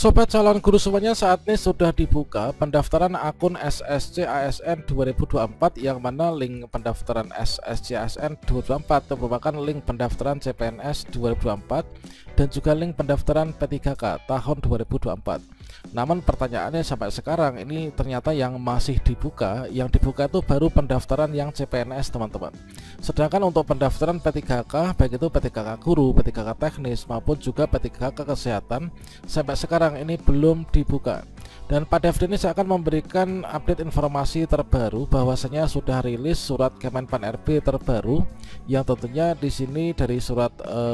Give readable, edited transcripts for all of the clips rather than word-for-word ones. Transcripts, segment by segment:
Sobat calon guru semuanya, saat ini sudah dibuka pendaftaran akun SSC ASN 2024, yang mana link pendaftaran SSC ASN 2024 merupakan link pendaftaran CPNS 2024 dan juga link pendaftaran P3K tahun 2024. Namun pertanyaannya sampai sekarang ini ternyata yang masih dibuka, yang dibuka itu baru pendaftaran yang CPNS teman-teman. Sedangkan untuk pendaftaran P3K, baik itu P3K guru, P3K teknis maupun juga P3K kesehatan, sampai sekarang ini belum dibuka. Dan pada video ini saya akan memberikan update informasi terbaru bahwasanya sudah rilis surat Kemenpan RB terbaru, yang tentunya di sini dari surat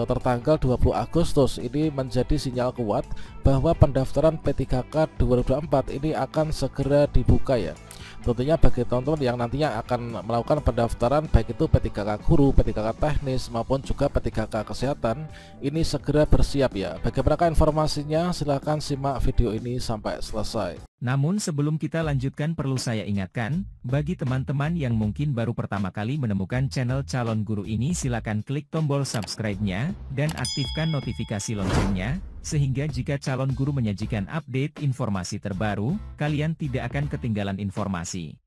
tertanggal 20 Agustus ini menjadi sinyal kuat bahwa pendaftaran P3K 2024 ini akan segera dibuka ya. Tentunya bagi teman-teman yang nantinya akan melakukan pendaftaran baik itu P3K guru, P3K teknis maupun juga P3K kesehatan, ini segera bersiap ya. Bagaimana informasinya? Silahkan simak video ini sampai selesai. Namun sebelum kita lanjutkan, perlu saya ingatkan, bagi teman-teman yang mungkin baru pertama kali menemukan channel Calon Guru ini, silakan klik tombol subscribe-nya dan aktifkan notifikasi loncengnya, sehingga jika Calon Guru menyajikan update informasi terbaru, kalian tidak akan ketinggalan informasi.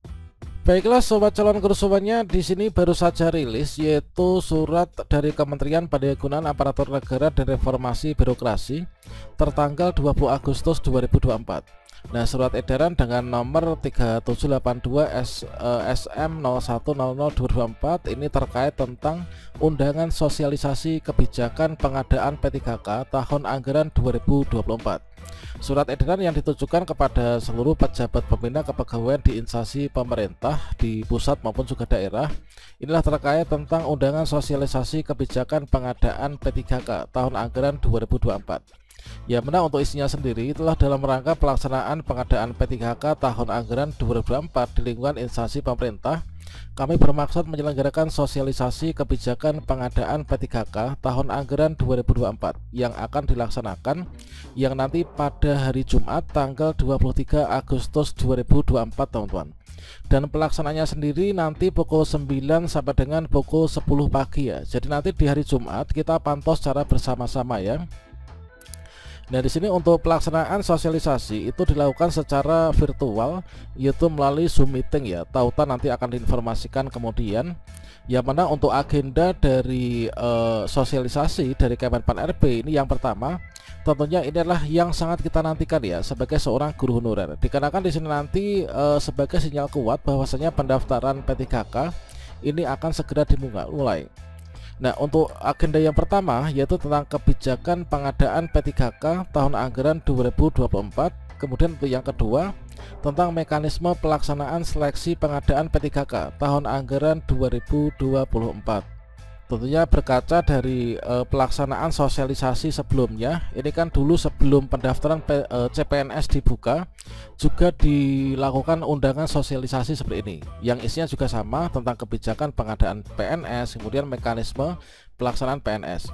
Baiklah sobat calon guru semuanya, di sini baru saja rilis yaitu surat dari Kementerian Pendayagunaan Aparatur Negara dan Reformasi Birokrasi tertanggal 20 Agustus 2024. Nah, surat edaran dengan nomor 3782 SM0100/2024 ini terkait tentang undangan sosialisasi kebijakan pengadaan P3K tahun anggaran 2024. Surat edaran yang ditujukan kepada seluruh pejabat pembina kepegawaian di instansi pemerintah di pusat maupun juga daerah. Inilah terkait tentang undangan sosialisasi kebijakan pengadaan P3K tahun anggaran 2024. Ya, mana untuk isinya sendiri itulah dalam rangka pelaksanaan pengadaan P3K tahun anggaran 2024 di lingkungan instansi pemerintah. Kami bermaksud menyelenggarakan sosialisasi kebijakan pengadaan P3K tahun anggaran 2024 yang akan dilaksanakan yang nanti pada hari Jumat tanggal 23 Agustus 2024 teman-teman. Dan pelaksanaannya sendiri nanti pukul 9 sampai dengan pukul 10 pagi ya. Jadi nanti di hari Jumat kita pantau secara bersama-sama ya. Nah, di sini untuk pelaksanaan sosialisasi itu dilakukan secara virtual, yaitu melalui Zoom meeting ya. Tautan nanti akan diinformasikan kemudian. Yang mana untuk agenda dari sosialisasi dari Kemenpan RB ini yang pertama, tentunya ini adalah yang sangat kita nantikan ya sebagai seorang guru honorer. Dikarenakan di sini nanti sebagai sinyal kuat bahwasanya pendaftaran P3K ini akan segera dimulai. Nah, untuk agenda yang pertama yaitu tentang kebijakan pengadaan P3K tahun anggaran 2024. Kemudian untuk yang kedua tentang mekanisme pelaksanaan seleksi pengadaan P3K tahun anggaran 2024. Tentunya berkaca dari pelaksanaan sosialisasi sebelumnya, ini kan dulu sebelum pendaftaran CPNS dibuka juga dilakukan undangan sosialisasi seperti ini, yang isinya juga sama tentang kebijakan pengadaan PNS, kemudian mekanisme pelaksanaan PNS.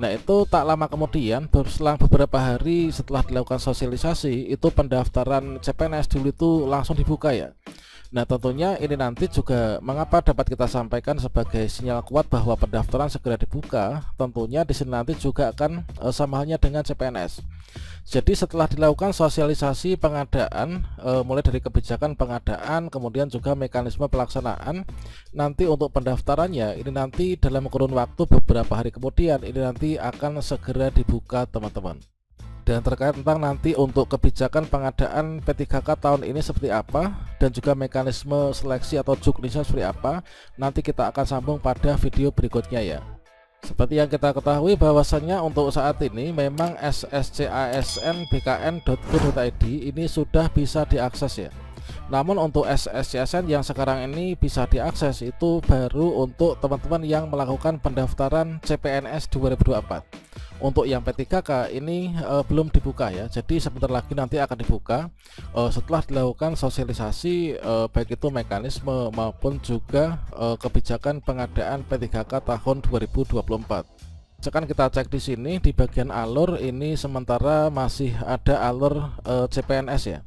Nah, itu tak lama kemudian, selang beberapa hari setelah dilakukan sosialisasi, itu pendaftaran CPNS dulu itu langsung dibuka ya. Nah, tentunya ini nanti juga mengapa dapat kita sampaikan sebagai sinyal kuat bahwa pendaftaran segera dibuka. Tentunya di sini nanti juga akan sama halnya dengan CPNS. Jadi setelah dilakukan sosialisasi pengadaan, mulai dari kebijakan pengadaan, kemudian juga mekanisme pelaksanaan, nanti untuk pendaftarannya ini nanti dalam kurun waktu beberapa hari kemudian ini nanti akan segera dibuka teman-teman. Dan terkait tentang nanti untuk kebijakan pengadaan P3K tahun ini seperti apa dan juga mekanisme seleksi atau juknisnya seperti apa, nanti kita akan sambung pada video berikutnya ya. Seperti yang kita ketahui bahwasannya untuk saat ini memang sscasnbkn.go.id ini sudah bisa diakses ya. Namun untuk SSCASN yang sekarang ini bisa diakses itu baru untuk teman-teman yang melakukan pendaftaran CPNS 2024. Untuk yang P3K ini belum dibuka ya. Jadi sebentar lagi nanti akan dibuka setelah dilakukan sosialisasi baik itu mekanisme maupun juga kebijakan pengadaan P3K tahun 2024. Sekarang kita cek di sini di bagian alur ini sementara masih ada alur CPNS ya.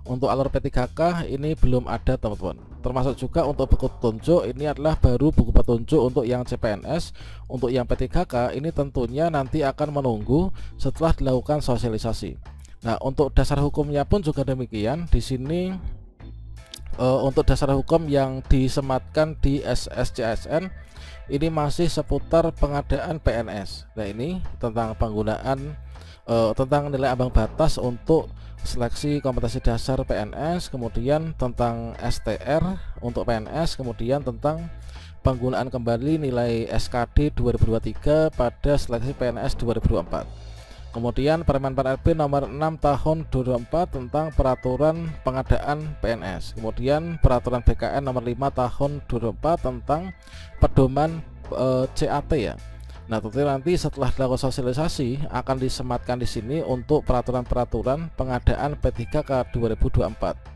Untuk alur P3K ini belum ada teman-teman. Termasuk juga untuk buku petunjuk ini adalah baru buku petunjuk untuk yang CPNS. Untuk yang P3K ini tentunya nanti akan menunggu setelah dilakukan sosialisasi. Nah, untuk dasar hukumnya pun juga demikian. Di sini untuk dasar hukum yang disematkan di SSCSN ini masih seputar pengadaan PNS. Nah, ini tentang penggunaan tentang nilai ambang batas untuk seleksi kompetensi dasar PNS, kemudian tentang STR untuk PNS, kemudian tentang penggunaan kembali nilai SKD 2023 pada seleksi PNS 2024. Kemudian Permen Pan RB nomor 6 tahun 2024 tentang peraturan pengadaan PNS. Kemudian peraturan BKN nomor 5 tahun 2024 tentang pedoman CAT ya. Nah, tentu nanti setelah dilakukan sosialisasi akan disematkan di sini untuk peraturan-peraturan pengadaan P3K 2024.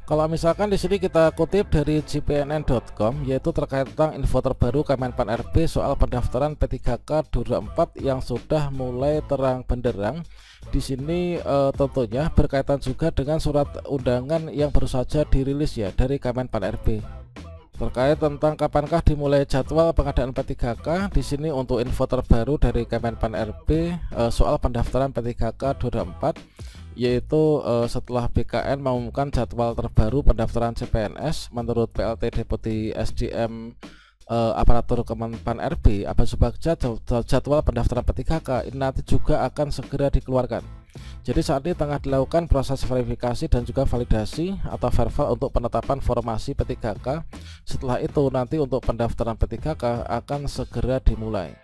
Kalau misalkan di sini kita kutip dari jpnn.com, yaitu terkait tentang info terbaru Kemenpan RB soal pendaftaran P3K 2024 yang sudah mulai terang benderang. Di sini tentunya berkaitan juga dengan surat undangan yang baru saja dirilis ya dari Kemenpan RB. Terkait tentang kapankah dimulai jadwal pengadaan P3K, di sini untuk info terbaru dari Kemenpan RB soal pendaftaran P3K 2024, yaitu setelah BKN mengumumkan jadwal terbaru pendaftaran CPNS menurut PLT Deputi SDM aparatur Kemenpan RB Abang Subagja, jadwal pendaftaran P3K ini nanti juga akan segera dikeluarkan. Jadi saat ini tengah dilakukan proses verifikasi dan juga validasi atau verval untuk penetapan formasi P3K. Setelah itu nanti untuk pendaftaran P3K akan segera dimulai.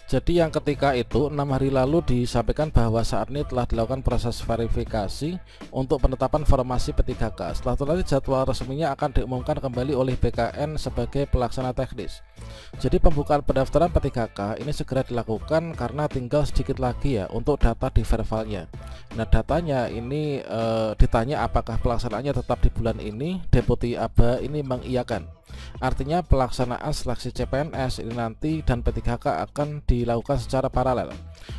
Jadi yang ketika itu 6 hari lalu disampaikan bahwa saat ini telah dilakukan proses verifikasi untuk penetapan formasi P3K. Setelah itu nanti jadwal resminya akan diumumkan kembali oleh BKN sebagai pelaksana teknis. Jadi pembukaan pendaftaran P3K ini segera dilakukan karena tinggal sedikit lagi ya untuk data di vervalnya. Nah, datanya ini ditanya apakah pelaksanaannya tetap di bulan ini. Deputi Aba ini mengiyakan. Artinya pelaksanaan seleksi CPNS ini nanti dan P3K akan dilakukan secara paralel.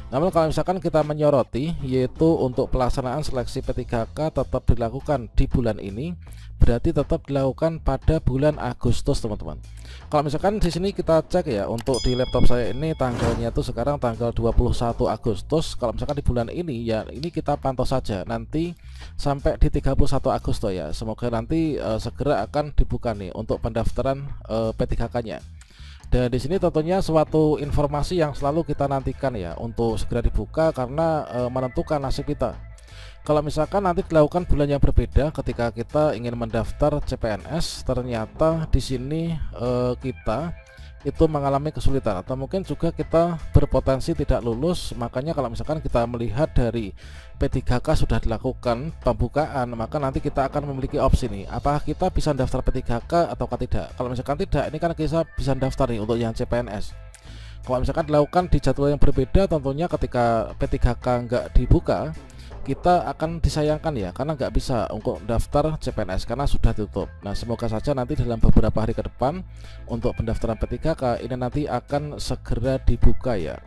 Namun kalau misalkan kita menyoroti, yaitu untuk pelaksanaan seleksi P3K tetap dilakukan di bulan ini, berarti tetap dilakukan pada bulan Agustus teman-teman. Kalau misalkan di sini kita cek ya, untuk di laptop saya ini tanggalnya tuh sekarang tanggal 21 Agustus. Kalau misalkan di bulan ini ya, ini kita pantau saja nanti sampai di 31 Agustus ya. Semoga nanti segera akan dibuka nih untuk pendaftaran P3K-nya. Dan di sini tentunya suatu informasi yang selalu kita nantikan ya untuk segera dibuka karena menentukan nasib kita. Kalau misalkan nanti dilakukan bulan yang berbeda ketika kita ingin mendaftar CPNS, ternyata di sini kita itu mengalami kesulitan atau mungkin juga kita berpotensi tidak lulus. Makanya kalau misalkan kita melihat dari P3K sudah dilakukan pembukaan, maka nanti kita akan memiliki opsi nih, apakah kita bisa daftar P3K ataukah tidak. Kalau misalkan tidak, ini kan kita bisa daftar nih untuk yang CPNS. Kalau misalkan dilakukan di jadwal yang berbeda, tentunya ketika P3K nggak dibuka, kita akan disayangkan ya, karena nggak bisa untuk daftar CPNS karena sudah tutup. Nah, semoga saja nanti dalam beberapa hari ke depan untuk pendaftaran P3K ini nanti akan segera dibuka ya.